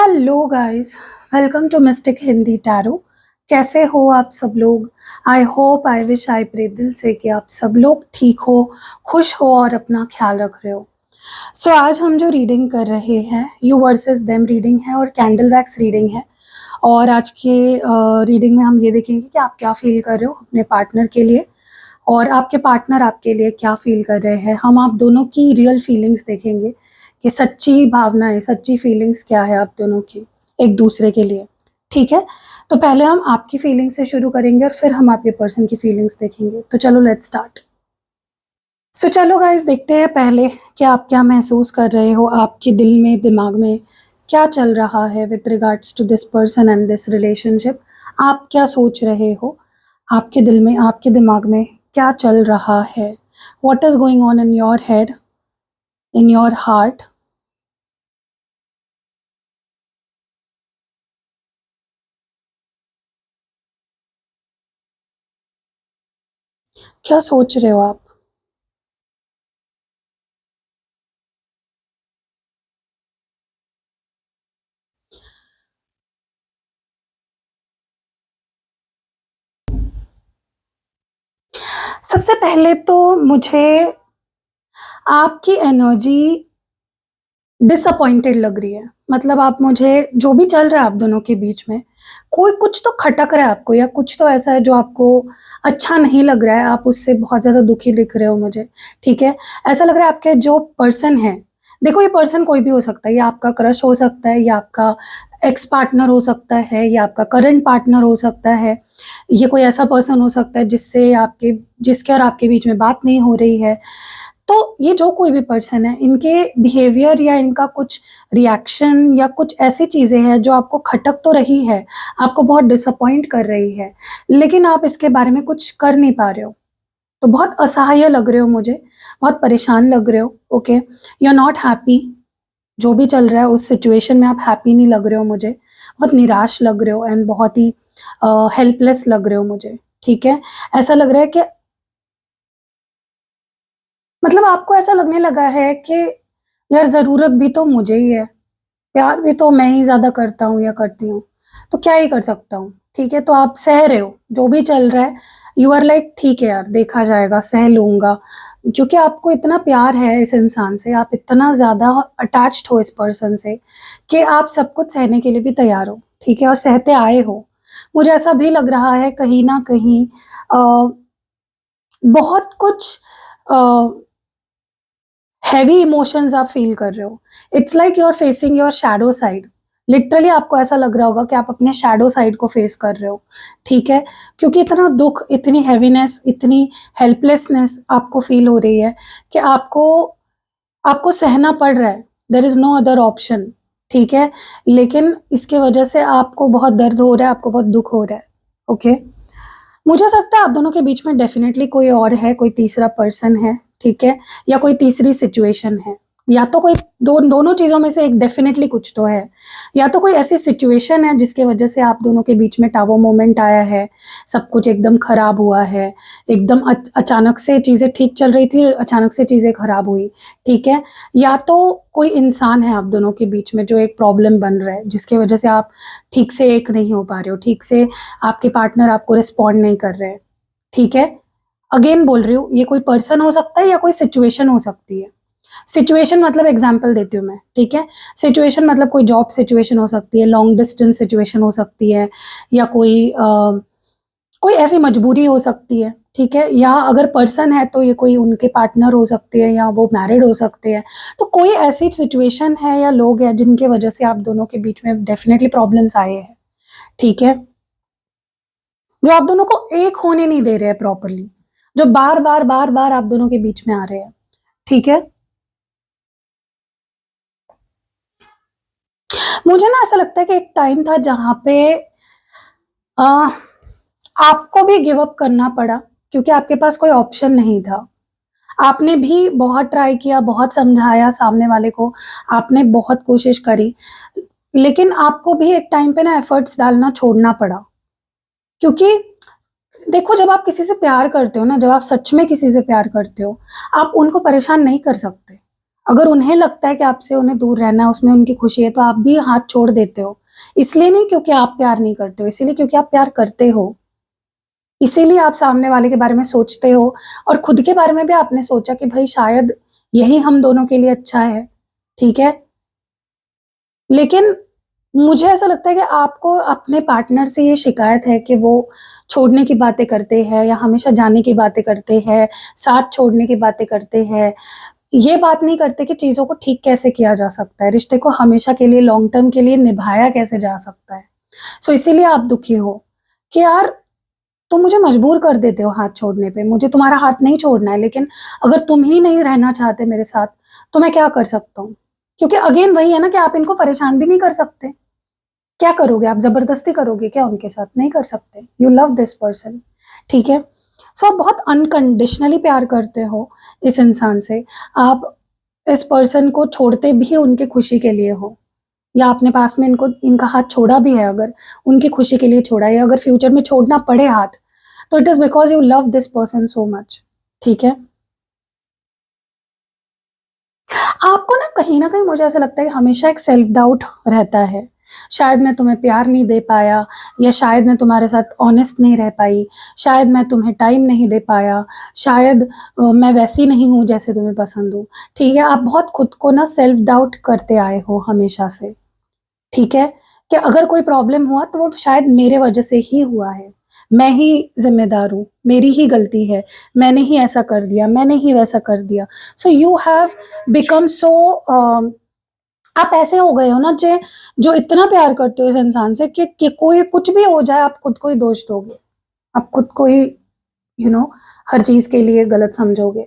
Hello guys, welcome to Mystic Hindi Tarot. कैसे हो आप सब लोग? I hope, I wish, I pray दिल से कि आप सब लोग ठीक हो, खुश हो और अपना ख्याल रख रहे हो। सो आज हम जो रीडिंग कर रहे हैं यू वर्सेस देम रीडिंग है और कैंडल वैक्स रीडिंग है। और आज के रीडिंग में हम ये देखेंगे कि आप क्या फील कर रहे हो अपने पार्टनर के लिए और आपके पार्टनर आपके लिए क्या फील कर रहे हैं। हम आप दोनों की रियल फीलिंग्स देखेंगे कि सच्ची भावनाएं, सच्ची फीलिंग्स क्या है आप दोनों की एक दूसरे के लिए। ठीक है, तो पहले हम आपकी फीलिंग्स से शुरू करेंगे और फिर हम आपके पर्सन की फीलिंग्स देखेंगे। तो चलो लेट्स स्टार्ट। सो चलो गाइस, देखते हैं पहले कि आप क्या महसूस कर रहे हो, आपके दिल में, दिमाग में क्या चल रहा है with regards to this person and this relationship. आप क्या सोच रहे हो, आपके दिल में, आपके दिमाग में क्या चल रहा है। What is going on in your head, in your heart. क्या सोच रहे हो आप? सबसे पहले तो मुझे आपकी एनर्जी डिसअपॉइंटेड लग रही है। मतलब आप, मुझे जो भी चल रहा है आप दोनों के बीच में, कोई कुछ तो खटक रहा है आपको, या कुछ तो ऐसा है जो आपको अच्छा नहीं लग रहा है। आप उससे बहुत ज़्यादा दुखी दिख रहे हो मुझे। ठीक है, ऐसा लग रहा है आपके जो पर्सन है, देखो ये पर्सन कोई भी हो सकता है, या आपका क्रश हो सकता है, या आपका एक्स पार्टनर हो सकता है, या आपका करंट पार्टनर हो सकता है। ये कोई ऐसा पर्सन हो सकता है जिससे आपके, जिसके और आपके बीच में बात नहीं हो रही है। तो ये जो कोई भी पर्सन है, इनके बिहेवियर या इनका कुछ रिएक्शन या कुछ ऐसी चीज़ें हैं जो आपको खटक तो रही है, आपको बहुत डिसअपॉइंट कर रही है, लेकिन आप इसके बारे में कुछ कर नहीं पा रहे हो। तो बहुत असहाय लग रहे हो मुझे, बहुत परेशान लग रहे हो। Okay, you are not happy. जो भी चल रहा है उस सिचुएशन में आप हैप्पी नहीं लग रहे हो मुझे, बहुत निराश लग रहे हो एंड बहुत ही हेल्पलेस लग रहे हो मुझे। ठीक है, ऐसा लग रहा है कि मतलब आपको ऐसा लगने लगा है कि यार ज़रूरत भी तो मुझे ही है, प्यार भी तो मैं ही ज़्यादा करता हूँ या करती हूँ, तो क्या ही कर सकता हूँ। ठीक है, तो आप सह रहे हो जो भी चल रहा है। यू आर लाइक ठीक है यार, देखा जाएगा, सह लूँगा। क्योंकि आपको इतना प्यार है इस इंसान से, आप इतना ज़्यादा अटैच्ड हो इस पर्सन से कि आप सब कुछ सहने के लिए भी तैयार हो। ठीक है, और सहते आए हो। मुझे ऐसा भी लग रहा है कहीं ना कहीं बहुत कुछ हैवी इमोशंस आप फील कर रहे हो। It's like you are facing your shadow side. Literally आपको ऐसा लग रहा होगा कि आप अपने शैडो साइड को फेस कर रहे हो। ठीक है, क्योंकि इतना दुख, इतनी हैवीनेस, इतनी हेल्पलेसनेस आपको फील हो रही है कि आपको आपको सहना पड़ रहा है। There is no other option. ठीक है, लेकिन इसके वजह से आपको बहुत दर्द हो रहा है, आपको बहुत दुख हो रहा है। ओके, मुझे ऐसा लगता है आप दोनों के बीच में डेफिनेटली कोई और है, कोई तीसरा पर्सन है। ठीक है, या कोई तीसरी सिचुएशन है, या तो कोई दोनों चीज़ों में से एक डेफिनेटली कुछ तो है। या तो कोई ऐसी सिचुएशन है जिसके वजह से आप दोनों के बीच में टावर मोमेंट आया है, सब कुछ एकदम खराब हुआ है, एकदम अचानक से चीज़ें ठीक चल रही थी, अचानक से चीज़ें खराब हुई। ठीक है, या तो कोई इंसान है आप दोनों के बीच में जो एक प्रॉब्लम बन रहा है, जिसकी वजह से आप ठीक से एक नहीं हो पा रहे हो, ठीक से आपके पार्टनर आपको रिस्पॉन्ड नहीं कर रहे हैं। ठीक है, अगेन बोल रही हूँ, ये कोई पर्सन हो सकता है या कोई सिचुएशन हो सकती है। सिचुएशन मतलब एग्जाम्पल देती हूँ मैं। ठीक है, सिचुएशन मतलब कोई जॉब सिचुएशन हो सकती है, लॉन्ग डिस्टेंस सिचुएशन हो सकती है, या कोई ऐसी मजबूरी हो सकती है। ठीक है, या अगर पर्सन है तो ये कोई उनके पार्टनर हो सकते हैं, या वो मैरिड हो सकते हैं। तो कोई ऐसी सिचुएशन है या लोग हैं जिनके वजह से आप दोनों के बीच में डेफिनेटली प्रॉब्लम्स आए हैं। ठीक है, जो आप दोनों को एक होने नहीं दे रहे हैं प्रॉपरली, जो बार बार बार बार आप दोनों के बीच में आ रहे हैं। ठीक है, मुझे ना ऐसा लगता है कि एक टाइम था जहां पे आ, आपको भी गिव अप करना पड़ा, क्योंकि आपके पास कोई ऑप्शन नहीं था। आपने भी बहुत ट्राई किया, बहुत समझाया सामने वाले को, आपने बहुत कोशिश करी, लेकिन आपको भी एक टाइम पे ना एफर्ट्स डालना छोड़ना पड़ा। क्योंकि देखो, जब आप किसी से प्यार करते हो ना, जब आप सच में किसी से प्यार करते हो, आप उनको परेशान नहीं कर सकते। अगर उन्हें लगता है कि आपसे उन्हें दूर रहना है, उसमें उनकी खुशी है, तो आप भी हाथ छोड़ देते हो। इसलिए नहीं क्योंकि आप प्यार नहीं करते हो, इसीलिए क्योंकि आप प्यार करते हो। इसीलिए आप सामने वाले के बारे में सोचते हो, और खुद के बारे में भी आपने सोचा कि भाई शायद यही हम दोनों के लिए अच्छा है, ठीक है? लेकिन मुझे ऐसा लगता है कि आपको अपने पार्टनर से ये शिकायत है कि वो छोड़ने की बातें करते हैं या हमेशा जाने की बातें करते हैं, साथ छोड़ने की बातें करते हैं। ये बात नहीं करते कि चीज़ों को ठीक कैसे किया जा सकता है, रिश्ते को हमेशा के लिए लॉन्ग टर्म के लिए निभाया कैसे जा सकता है। सो इसीलिए आप दुखी हो कि यार तुम मुझे मजबूर कर देते हो हाथ छोड़ने पे, मुझे तुम्हारा हाथ नहीं छोड़ना है, लेकिन अगर तुम ही नहीं रहना चाहते मेरे साथ, तो मैं क्या कर सकता हूँ? क्योंकि अगेन वही है ना कि आप इनको परेशान भी नहीं कर सकते। क्या करोगे आप? ज़बरदस्ती करोगे क्या उनके साथ? नहीं कर सकते। यू लव दिस पर्सन, ठीक है? सो आप बहुत अनकंडीशनली प्यार करते हो इस इंसान से। आप इस पर्सन को छोड़ते भी उनकी खुशी के लिए हो, या आपने पास में इनको इनका हाथ छोड़ा भी है, अगर उनकी खुशी के लिए छोड़ा है, या अगर फ्यूचर में छोड़ना पड़े हाथ, तो it is because you love this person so much, ठीक है? आपको ना कहीं न कहीं मुझे ऐसा लगता है कि हमेशा एक सेल्फ डाउट रहता है। शायद मैं तुम्हें प्यार नहीं दे पाया, या शायद मैं तुम्हारे साथ ऑनेस्ट नहीं रह पाई, शायद मैं तुम्हें टाइम नहीं दे पाया, शायद मैं वैसी नहीं हूँ जैसे तुम्हें पसंद हूँ, ठीक है? आप बहुत खुद को ना सेल्फ डाउट करते आए हो हमेशा से, ठीक है? कि अगर कोई प्रॉब्लम हुआ तो वो शायद मेरे वजह से ही हुआ है। मैं ही ज़िम्मेदार हूँ, मेरी ही गलती है, मैंने ही ऐसा कर दिया, मैंने ही वैसा कर दिया। So you have become so आप ऐसे हो गए हो ना जो इतना प्यार करते हो इस इंसान से कि कोई कुछ भी हो जाए आप खुद को ही दोष दोगे। आप खुद को ही हर चीज़ के लिए गलत समझोगे।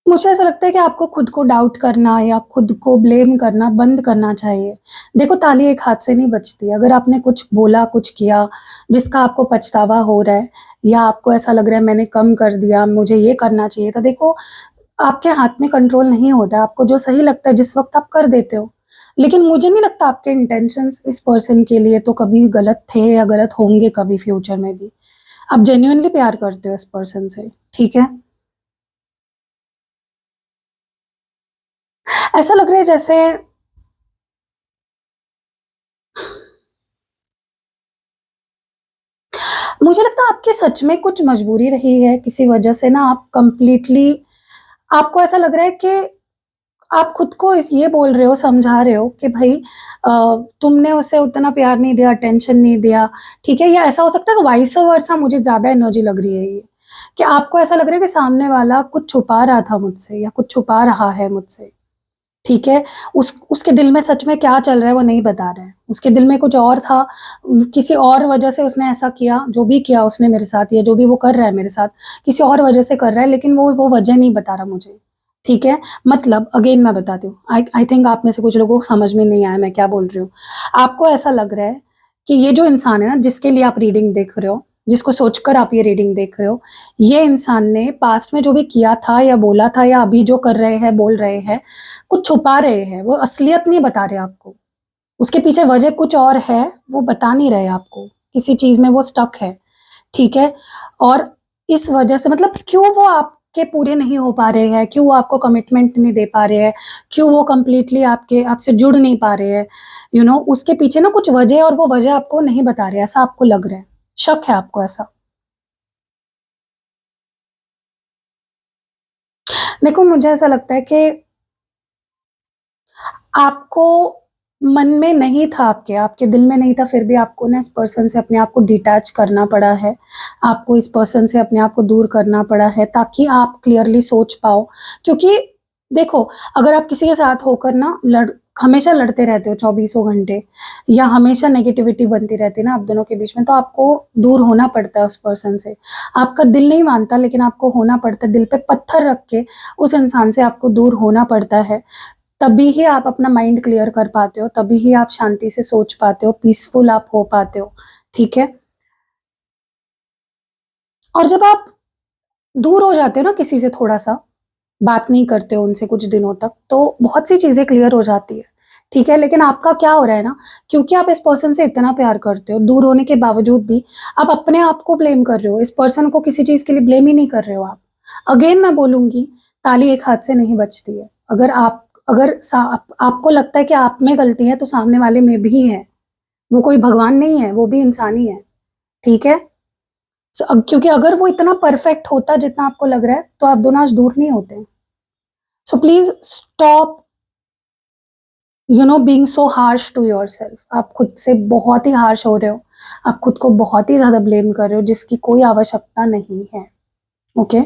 मुझे ऐसा लगता है कि आपको खुद को डाउट करना या खुद को ब्लेम करना बंद करना चाहिए। देखो, ताली एक हाथ से नहीं बजती। अगर आपने कुछ बोला, कुछ किया, जिसका आपको पछतावा हो रहा है, या आपको ऐसा लग रहा है मैंने कम कर दिया, मुझे ये करना चाहिए था, देखो आपके हाथ में कंट्रोल नहीं होता है। आपको जो सही लगता है जिस वक़्त आप कर देते हो। लेकिन मुझे नहीं लगता आपके इंटेंशंस इस पर्सन के लिए तो कभी गलत थे या गलत होंगे कभी फ्यूचर में भी। आप जेन्युइनली प्यार करते हो इस पर्सन से, ठीक है? ऐसा लग रहा है जैसे मुझे लगता है आपकी सच में कुछ मजबूरी रही है, किसी वजह से ना आप कंप्लीटली आपको ऐसा लग रहा है कि आप खुद को इस ये बोल रहे हो, समझा रहे हो कि भई तुमने उसे उतना प्यार नहीं दिया, अटेंशन नहीं दिया, ठीक है? या ऐसा हो सकता है कि वाइस वर्सा मुझे ज़्यादा एनर्जी लग रही है ये, कि आपको ऐसा लग रहा है कि सामने वाला कुछ छुपा रहा था मुझसे या कुछ छुपा रहा है मुझसे। ठीक है? उसके दिल में सच में क्या चल रहा है वो नहीं बता रहा है। उसके दिल में कुछ और था, किसी और वजह से उसने ऐसा किया, जो भी किया उसने मेरे साथ या जो भी वो कर रहा है मेरे साथ, किसी और वजह से कर रहा है, लेकिन वो वजह नहीं बता रहा मुझे। ठीक है? मतलब अगेन मैं बताती हूँ, आई आई थिंक आप में से कुछ लोगों को समझ में नहीं आया मैं क्या बोल रही हूँ। आपको ऐसा लग रहा है कि ये जो इंसान है ना जिसके लिए आप रीडिंग देख रहे हो, जिसको सोचकर आप ये रीडिंग देख रहे हो, ये इंसान ने पास्ट में जो भी किया था या बोला था या अभी जो कर रहे हैं, बोल रहे हैं, कुछ छुपा रहे हैं, वो असलियत नहीं बता रहे आपको। उसके पीछे वजह कुछ और है, वो बता नहीं रहे आपको। किसी चीज़ में वो स्टक है, ठीक है? और इस वजह से मतलब क्यों वो आपके पूरे नहीं हो पा रहे हैं, क्यों वो आपको कमिटमेंट नहीं दे पा रहे हैं, क्यों वो कंप्लीटली आपसे जुड़ नहीं पा रहे हैं, उसके पीछे ना कुछ वजह है और वो वजह आपको नहीं बता रहे, ऐसा आपको लग रहा है। शक है आपको ऐसा। देखो, मुझे ऐसा लगता है कि आपको मन में नहीं था आपके दिल में नहीं था, फिर भी आपको ना इस पर्सन से अपने आप को डिटैच करना पड़ा है। आपको इस पर्सन से अपने आप को दूर करना पड़ा है ताकि आप क्लियरली सोच पाओ। क्योंकि देखो, अगर आप किसी के साथ होकर ना हमेशा लड़ते रहते हो चौबीसों घंटे, या हमेशा नेगेटिविटी बनती रहती है ना आप दोनों के बीच में, तो आपको दूर होना पड़ता है उस पर्सन से। आपका दिल नहीं मानता, लेकिन आपको होना पड़ता है, दिल पे पत्थर रख के उस इंसान से आपको दूर होना पड़ता है। तभी ही आप अपना माइंड क्लियर कर पाते हो, तभी ही आप शांति से सोच पाते हो, पीसफुल आप हो पाते हो, ठीक है? और जब आप दूर हो जाते हो ना किसी से थोड़ा-सा, बात नहीं करते हो उनसे कुछ दिनों तक, तो बहुत सी चीज़ें क्लियर हो जाती है, ठीक है? लेकिन आपका क्या हो रहा है ना, क्योंकि आप इस पर्सन से इतना प्यार करते हो, दूर होने के बावजूद भी आप अपने आप को ब्लेम कर रहे हो, इस पर्सन को किसी चीज़ के लिए ब्लेम ही नहीं कर रहे हो आप। अगेन मैं बोलूँगी ताली एक हाथ से नहीं बजती है। आपको लगता है कि आप में गलती है तो सामने वाले में भी है। वो कोई भगवान नहीं है, वो भी इंसान ही है, ठीक है। क्योंकि अगर वो इतना परफेक्ट होता जितना आपको लग रहा है तो आप दोनों आज दूर नहीं होते। So please stop being so harsh to yourself. आप खुद से बहुत ही हार्श हो रहे हो, आप खुद को बहुत ही ज्यादा ब्लेम कर रहे हो जिसकी कोई आवश्यकता नहीं है। ओके,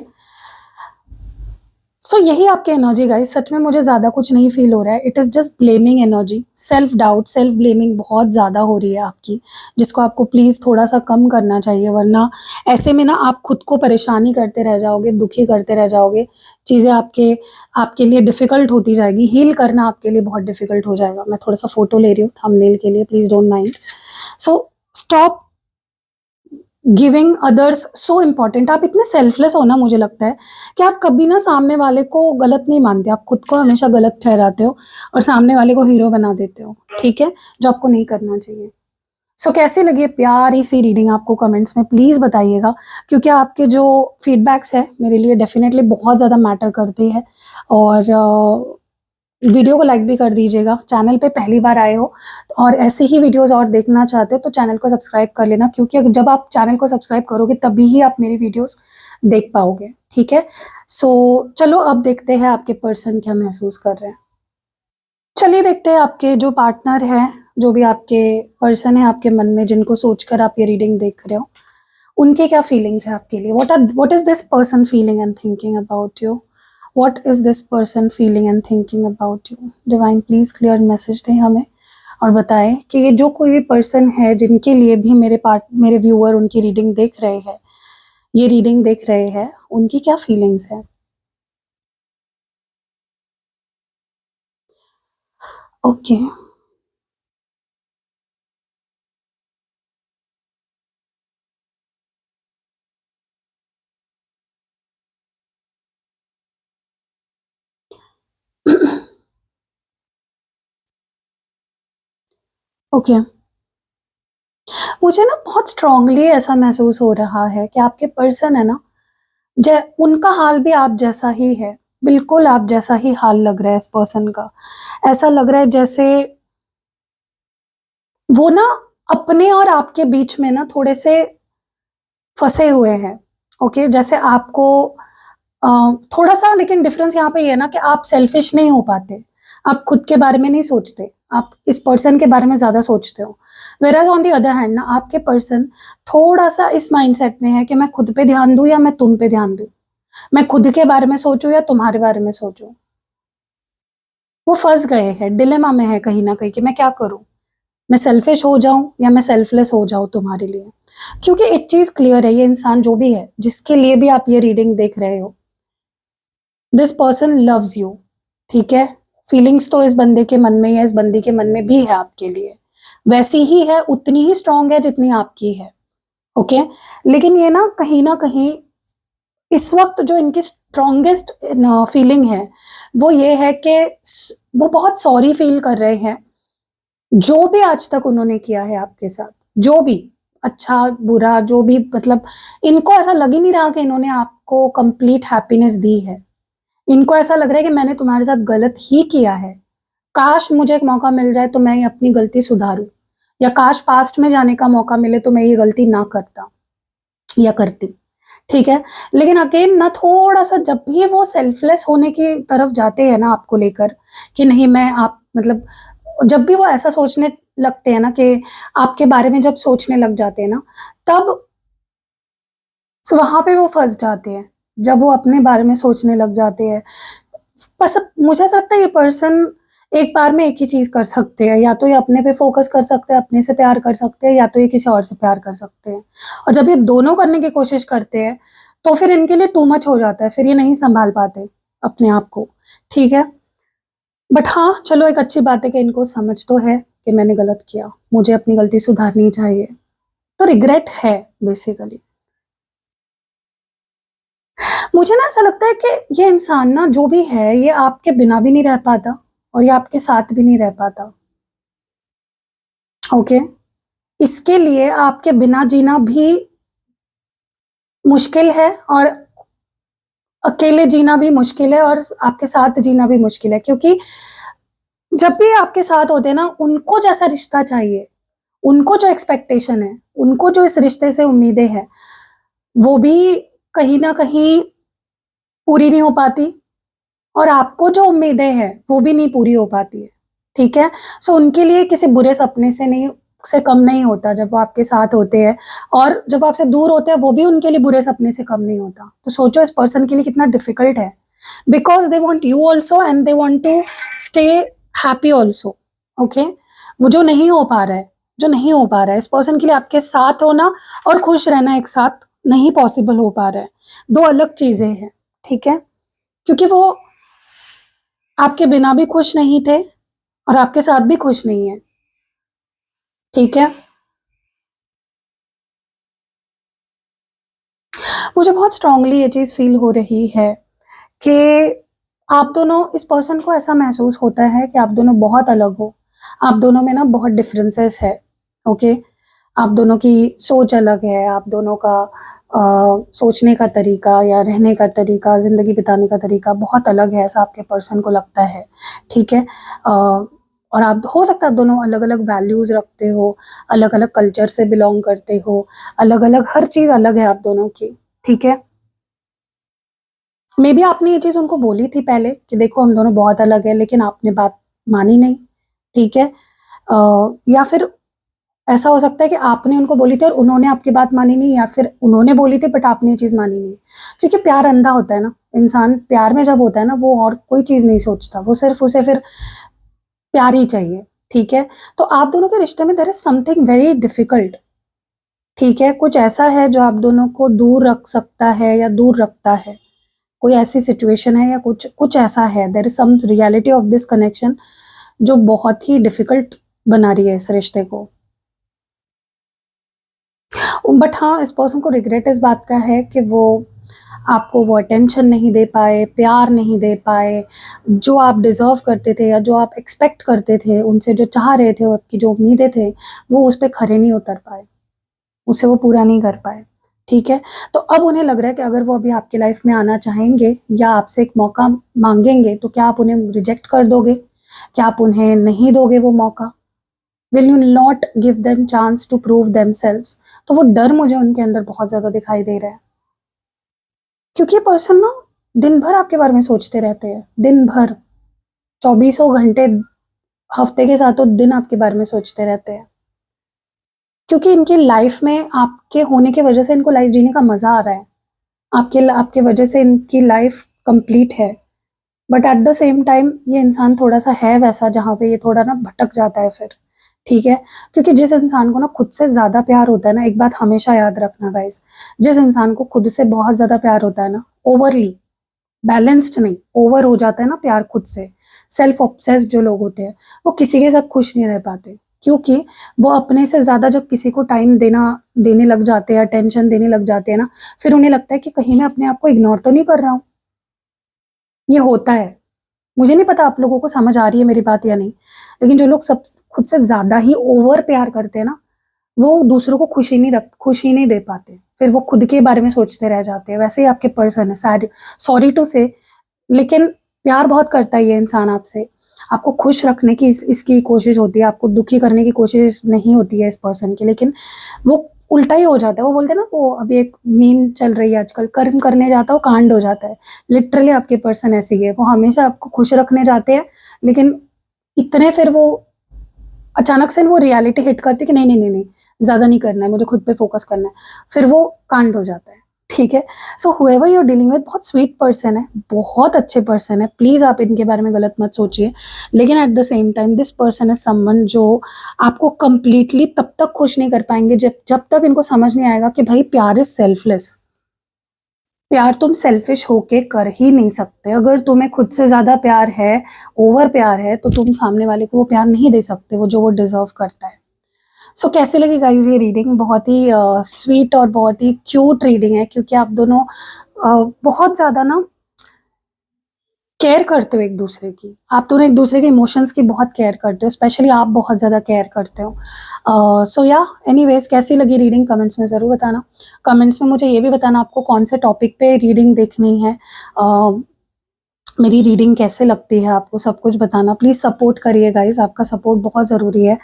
सो यही आपकी एनर्जी गाइस। सच में मुझे ज्यादा कुछ नहीं फील हो रहा है। It is just blaming energy, self doubt, self blaming बहुत ज्यादा हो रही है आपकी, जिसको आपको प्लीज थोड़ा सा कम करना चाहिए। वरना ऐसे में ना आप खुद को परेशानी करते रह जाओगे, दुखी करते रह जाओगे, चीजें आपके आपके लिए डिफिकल्ट होती जाएगी। हील करना आपके लिए बहुत डिफिकल्ट हो जाएगा। मैं थोड़ा सा फोटो ले रही हूँ थंबनेल के लिए, please don't mind. So stop giving others so important. आप इतने सेल्फलेस हो ना, मुझे लगता है कि आप कभी ना सामने वाले को गलत नहीं मानते। आप खुद को हमेशा गलत ठहराते हो और सामने वाले को हीरो बना देते हो, ठीक है, जो आपको नहीं करना चाहिए। सो कैसी लगी प्यारी सी रीडिंग आपको कमेंट्स में प्लीज बताइएगा, क्योंकि आपके जो फीडबैक्स है मेरे लिए डेफिनेटली बहुत ज़्यादा मैटर करती है। और वीडियो को लाइक भी कर दीजिएगा। चैनल पे पहली बार आए हो और ऐसे ही वीडियोस और देखना चाहते हो तो चैनल को सब्सक्राइब कर लेना, क्योंकि जब आप चैनल को सब्सक्राइब करोगे तभी ही आप मेरी वीडियोस देख पाओगे, ठीक है। सो चलो अब देखते हैं आपके पर्सन क्या महसूस कर रहे हैं। चलिए देखते हैं आपके जो पार्टनर है, जो भी आपके पर्सन है आपके मन में, जिनको सोचकर आप ये रीडिंग देख रहे हो, उनके क्या फीलिंग्स है आपके लिए। What is this person feeling and thinking about you. What is this person feeling and thinking about you? Divine, please clear message दें हमें और बताएं कि ये जो कोई भी पर्सन है जिनके लिए भी मेरे व्यूअर उनकी रीडिंग देख रहे हैं, ये रीडिंग देख रहे हैं, उनकी क्या फीलिंग्स है। ओके, ओके, मुझे ना बहुत स्ट्रांगली ऐसा महसूस हो रहा है कि आपके पर्सन है ना, उनका हाल भी आप जैसा ही है। बिल्कुल आप जैसा ही हाल लग रहा है इस पर्सन का। ऐसा लग रहा है जैसे वो ना अपने और आपके बीच में ना थोड़े से फंसे हुए हैं। ओके, जैसे आपको अ, थोड़ा सा, लेकिन डिफरेंस यहाँ पे ये है ना कि आप सेल्फिश नहीं हो पाते। आप खुद के बारे में नहीं सोचते, आप इस पर्सन के बारे में ज्यादा सोचते हो। वेराज ऑन दी अदर हैंड ना, आपके पर्सन थोड़ा सा इस माइंडसेट में है कि मैं खुद पे ध्यान दूं या मैं तुम पे ध्यान दूं, मैं खुद के बारे में सोचूं या तुम्हारे बारे में सोचूं। वो फंस गए हैं, डिलेमा में है कहीं ना कहीं कि मैं क्या करूं, मैं सेल्फिश हो जाऊं या मैं सेल्फलेस हो जाऊं तुम्हारे लिए। क्योंकि एक चीज क्लियर है, ये इंसान जो भी है जिसके लिए भी आप ये रीडिंग देख रहे हो, दिस पर्सन लव्स यू, ठीक है। फीलिंग्स तो इस बंदे के मन में या इस बंदी के मन में भी है आपके लिए, वैसी ही है, उतनी ही स्ट्रांग है जितनी आपकी है। ओके, लेकिन ये ना कहीं इस वक्त जो इनकी स्ट्रॉन्गेस्ट फीलिंग है वो ये है कि वो बहुत सॉरी फील कर रहे हैं जो भी आज तक उन्होंने किया है आपके साथ, जो भी अच्छा बुरा जो भी, मतलब इनको ऐसा लग ही नहीं रहा कि इन्होंने आपको कंप्लीट हैप्पीनेस दी है। इनको ऐसा लग रहा है कि मैंने तुम्हारे साथ गलत ही किया है, काश मुझे एक मौका मिल जाए तो मैं ये अपनी गलती सुधारूं, या काश पास्ट में जाने का मौका मिले तो मैं ये गलती ना करता या करती, ठीक है। लेकिन अगेन ना थोड़ा सा जब भी वो सेल्फलेस होने की तरफ जाते हैं ना आपको लेकर, कि नहीं मैं आप मतलब, जब भी वो ऐसा सोचने लगते हैं ना कि आपके बारे में जब सोचने लग जाते हैं ना, तब वहां पे वो फंस जाते हैं। जब वो अपने बारे में सोचने लग जाते हैं, बस मुझे ऐसा लगता है ये पर्सन एक बार में एक ही चीज कर सकते हैं, या तो ये अपने पे फोकस कर सकते हैं, अपने से प्यार कर सकते हैं, या तो ये किसी और से प्यार कर सकते हैं। और जब ये दोनों करने की कोशिश करते हैं तो फिर इनके लिए टू मच हो जाता है, फिर ये नहीं संभाल पाते अपने आप को, ठीक है। बट हाँ चलो, एक अच्छी बात है कि इनको समझ तो है कि मैंने गलत किया, मुझे अपनी गलती सुधारनी चाहिए, तो रिग्रेट है बेसिकली। मुझे ना ऐसा लगता है कि ये इंसान ना जो भी है ये आपके बिना भी नहीं रह पाता और ये आपके साथ भी नहीं रह पाता। ओके, इसके लिए आपके बिना जीना भी मुश्किल है, और अकेले जीना भी मुश्किल है और आपके साथ जीना भी मुश्किल है, क्योंकि जब भी आपके साथ होते हैं ना, उनको जैसा रिश्ता चाहिए, उनको जो एक्सपेक्टेशन है, उनको जो इस रिश्ते से उम्मीदें हैं, वो भी कहीं न कहीं पूरी नहीं हो पाती और आपको जो उम्मीदें हैं, वो भी नहीं पूरी हो पाती है, ठीक है? सो उनके लिए किसी बुरे सपने से कम नहीं होता जब वो आपके साथ होते हैं, और जब आपसे दूर होते हैं, वो भी उनके लिए बुरे सपने से कम नहीं होता। तो सोचो इस पर्सन के लिए कितना डिफ़िकल्ट है, because they want you also and they want to stay happy also, okay? वो जो नहीं हो पा रहा है, इस पर्सन के लिए आपके साथ होना और खुश रहना एक साथ नहीं पॉसिबल हो पा रहा है। 2 अलग चीज़ें हैं, ठीक है? क्योंकि वो आपके बिना भी खुश नहीं थे और आपके साथ भी खुश नहीं है, ठीक है? मुझे बहुत स्ट्रांगली ये चीज़ फ़ील हो रही है कि आप दोनों, इस पर्सन को ऐसा महसूस होता है कि आप दोनों बहुत अलग हो। आप दोनों में ना बहुत डिफरेंसेस है, ओके? आप दोनों की सोच अलग है, आप दोनों का सोचने का तरीका या रहने का तरीका, ज़िंदगी बिताने का तरीका बहुत अलग है, ऐसा आपके पर्सन को लगता है, ठीक है? और आप, हो सकता है आप दोनों अलग-अलग वैल्यूज़ रखते हो, अलग-अलग कल्चर से बिलॉन्ग करते हो, अलग-अलग हर चीज़ अलग है आप दोनों की, ठीक है? मेबी आपने ये चीज़ उनको बोली थी पहले कि देखो हम दोनों बहुत अलग हैं, लेकिन आपने बात मानी नहीं, ठीक है? या फिर ऐसा हो सकता है कि आपने उनको बोली थी और उन्होंने आपकी बात मानी नहीं, या फिर उन्होंने बोली थी बट आपने ये चीज़ मानी नहीं। क्योंकि प्यार अंधा होता है ना, इंसान प्यार में जब होता है ना, वो और कोई चीज़ नहीं सोचता, वो सिर्फ़ उसे फिर प्यार ही चाहिए, ठीक है? तो आप दोनों के रिश्ते में there is something very difficult, ठीक है? कुछ ऐसा है जो आप दोनों को दूर रख सकता है या दूर रखता है। कोई ऐसी सिचुएशन है या कुछ कुछ ऐसा है, there is some reality of this connection जो बहुत ही डिफ़िकल्ट बना रही है इस रिश्ते को। बट हाँ, इस पर्सन को रिग्रेट इस बात का है कि वो आपको वो अटेंशन नहीं दे पाए, प्यार नहीं दे पाए, जो आप डिज़र्व करते थे या जो आप एक्सपेक्ट करते थे, उनसे जो चाह रहे थे, आपकी जो उम्मीदें थे, वो उस पे खरे नहीं उतर पाए, उसे वो पूरा नहीं कर पाए, ठीक है? तो अब उन्हें लग रहा है कि अगर वो अभी आपकी लाइफ़ में आना चाहेंगे या आपसे एक मौका माँगेंगे, तो क्या आप उन्हें रिजेक्ट कर दोगे? क्या आप उन्हें नहीं दोगे वो मौका? Will you not give them chance to prove themselves? तो वो डर मुझे उनके अंदर बहुत ज़्यादा दिखाई दे रहा है। क्योंकि ये पर्सन ना दिन भर आपके बारे में सोचते रहते हैं, दिन भर, चौबीसों घंटे, हफ्ते के सातों दिन आपके बारे में सोचते रहते हैं। क्योंकि इनकी लाइफ में आपके होने की वजह से इनको लाइफ जीने का मज़ा आ रहा है। आपके वजह से इनकी लाइफ कंप्लीट है। But at the same time ये इंसान थोड़ा-सा है वैसा जहाँ पे ये थोड़ा ना भटक जाता है फिर, ठीक है? क्योंकि जिस इंसान को ना खुद से ज़्यादा प्यार होता है ना, एक बात हमेशा याद रखना गाइज़, जिस इंसान को खुद से बहुत ज़्यादा प्यार होता है ना, ओवरली, बैलेंस्ड नहीं, ओवर हो जाता है ना प्यार खुद से, सेल्फ ऑब्सेस्ड जो लोग होते हैं, वो किसी के साथ खुश नहीं रह पाते। क्योंकि वो अपने से ज़्यादा जब किसी को टाइम देने लग जाते हैं, अटेंशन देने लग जाते हैं ना, फिर उन्हें लगता है कि कहीं मैं अपने आप को इग्नोर तो नहीं कर रहा हूँ। ये होता है। मुझे नहीं पता आप लोगों को समझ आ रही है मेरी बात या नहीं, लेकिन जो लोग सब खुद से ज़्यादा ही ओवर प्यार करते हैं ना, वो दूसरों को खुशी नहीं दे पाते। फिर वो खुद के बारे में सोचते रह जाते हैं। वैसे ही आपके पर्सन है, सॉरी टू से, लेकिन प्यार बहुत करता है ये इंसान आपसे। आपको खुश रखने की इसकी कोशिश होती है, आपको दुखी करने की कोशिश नहीं होती है इस पर्सन की, लेकिन वो उल्टा ही हो जाता है। वो बोलते हैं ना, वो अभी एक मीम चल रही है आजकल, कर्म करने जाता हो कांड हो जाता है। लिटरली आपके पर्सन ऐसे ही है, वो हमेशा आपको खुश रखने जाते हैं, लेकिन इतने फिर वो अचानक से वो रियलिटी हिट करती है कि नहीं, नहीं, नहीं, नहीं, ज़्यादा नहीं करना है, मुझे खुद पे फ़ोकस करना है। फिर वो कांड हो जाता है, ठीक है? So whoever you are dealing with बहुत स्वीट पर्सन है, बहुत अच्छे पर्सन है, प्लीज़ आप इनके बारे में गलत मत सोचिए। लेकिन at the same time this person is someone जो आपको कंप्लीटली तब तक खुश नहीं कर पाएँगे जब तक इनको समझ नहीं आएगा कि भाई प्यार इज़ सेल्फलेस। प्यार तुम सेल्फिश होके कर ही नहीं सकते। अगर तुम्हें खुद से ज़्यादा प्यार है, ओवर प्यार है, तो तुम सामने वाले को वो प्यार नहीं दे सकते, वो जो वो डिज़र्व करता है। सो कैसी लगी गाइज़ ये रीडिंग? बहुत ही स्वीट और बहुत ही क्यूट रीडिंग है, क्योंकि आप दोनों बहुत ज़्यादा ना केयर करते हो एक दूसरे की, आप दोनों एक दूसरे के इमोशंस की बहुत केयर करते हो, स्पेशली आप बहुत ज़्यादा केयर करते हो। सो या एनीवेज, कैसी लगी रीडिंग कमेंट्स में ज़रूर बताना। कमेंट्स में मुझे ये भी बताना आपको कौन से टॉपिक पे रीडिंग देखनी है, मेरी रीडिंग कैसे लगती है आपको, सब कुछ बताना। प्लीज़ सपोर्ट करिए गाइज, आपका सपोर्ट बहुत ज़रूरी है।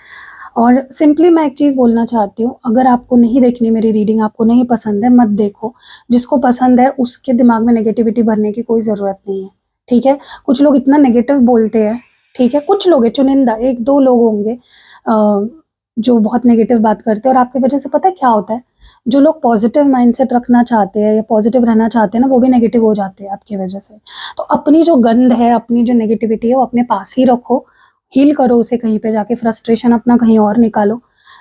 और सिंपली मैं एक चीज़ बोलना चाहती हूँ, अगर आपको नहीं देखनी मेरी रीडिंग, आपको नहीं पसंद है, मत देखो। जिसको पसंद है उसके दिमाग में नेगेटिविटी भरने की कोई ज़रूरत नहीं है, ठीक है। कुछ लोग इतना नेगेटिव बोलते हैं, ठीक है, कुछ लोग है, चुनिंदा 1-2 लोग होंगे जो बहुत नेगेटिव बात करते हैं, और आपकी वजह से पता है क्या होता है, जो लोग पॉजिटिव माइंडसेट रखना चाहते हैं या पॉजिटिव रहना चाहते हैं ना, वो भी नेगेटिव हो जाते हैं आपकी वजह से। तो अपनी जो गंद है, अपनी जो नेगेटिविटी है, वो अपने पास ही रखो, हील करो उसे कहीं पे जाके, फ्रस्ट्रेशन अपना कहीं और निकालो।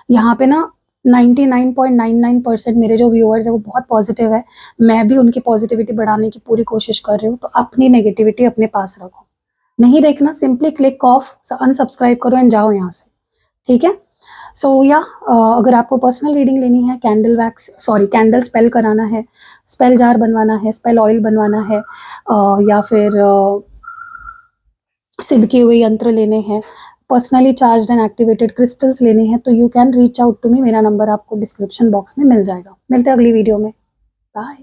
यहाँ पे ना 99.99% मेरे जो व्यूअर्स है वो बहुत पॉजिटिव है, मैं भी उनकी पॉजिटिविटी बढ़ाने की पूरी कोशिश कर रही हूँ। तो अपनी नेगेटिविटी अपने पास रखो, नहीं देखना, सिंपली क्लिक ऑफ, अनसब्सक्राइब करो एंड जाओ यहाँ से, ठीक है। सो या अगर आपको पर्सनल रीडिंग लेनी है, कैंडल स्पेल कराना है, स्पेल जार बनवाना है, स्पेल ऑयल बनवाना है, या फिर सिद्ध किए हुए यंत्र लेने हैं, personally charged and activated crystals लेने हैं, तो you can reach out to me. मेरा नंबर आपको डिस्क्रिप्शन बॉक्स में मिल जाएगा। मिलते हैं अगली वीडियो में, बाय।